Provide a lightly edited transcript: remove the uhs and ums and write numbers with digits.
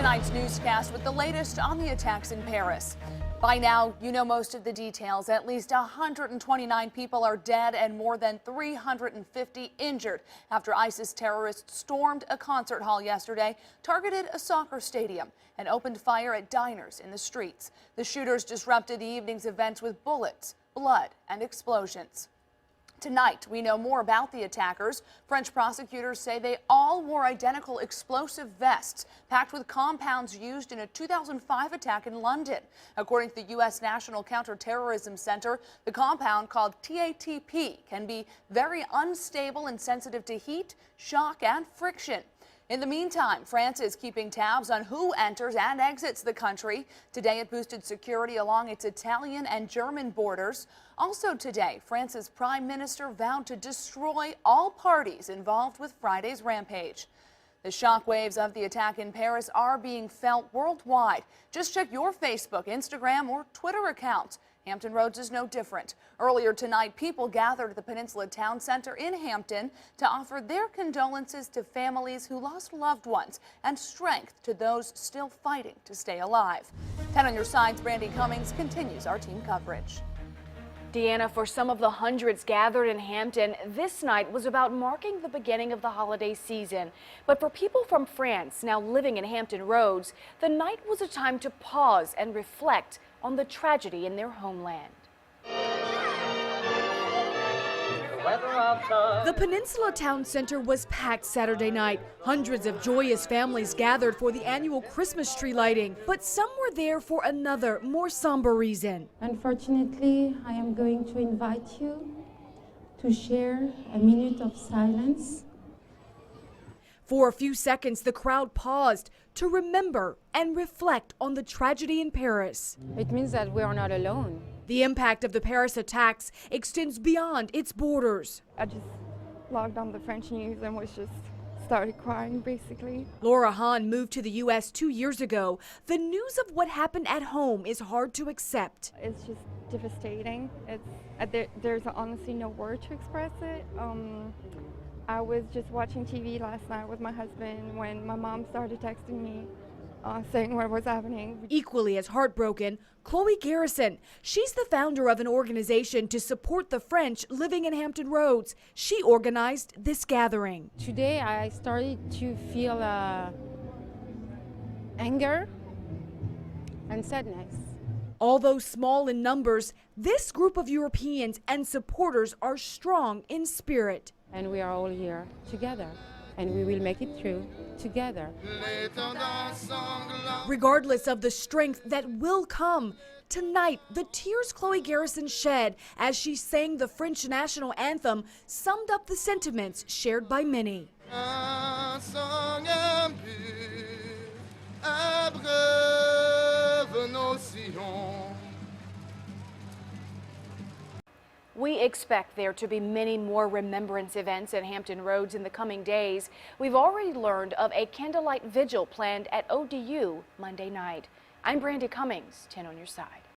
tonight's newscast with the latest on the attacks in Paris. By now, you know most of the details. At least 129 people are dead and more than 350 injured after ISIS terrorists stormed a concert hall yesterday, targeted a soccer stadium, and opened fire at diners in the streets. The shooters disrupted the evening's events with bullets, blood, and explosions. Tonight, we know more about the attackers. French prosecutors say they all wore identical explosive vests packed with compounds used in a 2005 attack in London. According to the U.S. National Counterterrorism Center, the compound called TATP can be very unstable and sensitive to heat, shock, and friction. In the meantime, France is keeping tabs on who enters and exits the country. Today, it boosted security along its Italian and German borders. Also today, France's prime minister vowed to destroy all parties involved with Friday's rampage. The shockwaves of the attack in Paris are being felt worldwide. Just check your Facebook, Instagram, or Twitter accounts. Hampton Roads is no different. Earlier tonight, people gathered at the Peninsula Town Center in Hampton to offer their condolences to families who lost loved ones and strength to those still fighting to stay alive. 10 on your side's Brandi Cummings continues our team coverage. Deanna, for some of the hundreds gathered in Hampton, this night was about marking the beginning of the holiday season. But for people from France now living in Hampton Roads, the night was a time to pause and reflect on the tragedy in their homeland. The Peninsula Town Center was packed Saturday night. Hundreds of joyous families gathered for the annual Christmas tree lighting, but some were there for another, more somber reason. Unfortunately, I am going to invite you to share a minute of silence. For a few seconds, the crowd paused to remember and reflect on the tragedy in Paris. It means that we are not alone. The impact of the Paris attacks extends beyond its borders. I just logged on the French news and started crying, basically. Laura Hahn moved to the U.S. 2 years ago. The news of what happened at home is hard to accept. It's just devastating. There's honestly no word to express it. I was just watching TV last night with my husband when my mom started texting me saying what was happening. Equally as heartbroken, Chloe Garrison. She's the founder of an organization to support the French living in Hampton Roads. She organized this gathering. Today I started to feel anger and sadness. Although small in numbers, this group of Europeans and supporters are strong in spirit. And we are all here together, and we will make it through together. Regardless of the strength that will come, tonight the tears Chloe Garrison shed as she sang the French national anthem summed up the sentiments shared by many. We expect there to be many more remembrance events at Hampton Roads in the coming days. We've already learned of a candlelight vigil planned at ODU Monday night. I'm Brandi Cummings, 10 on your side.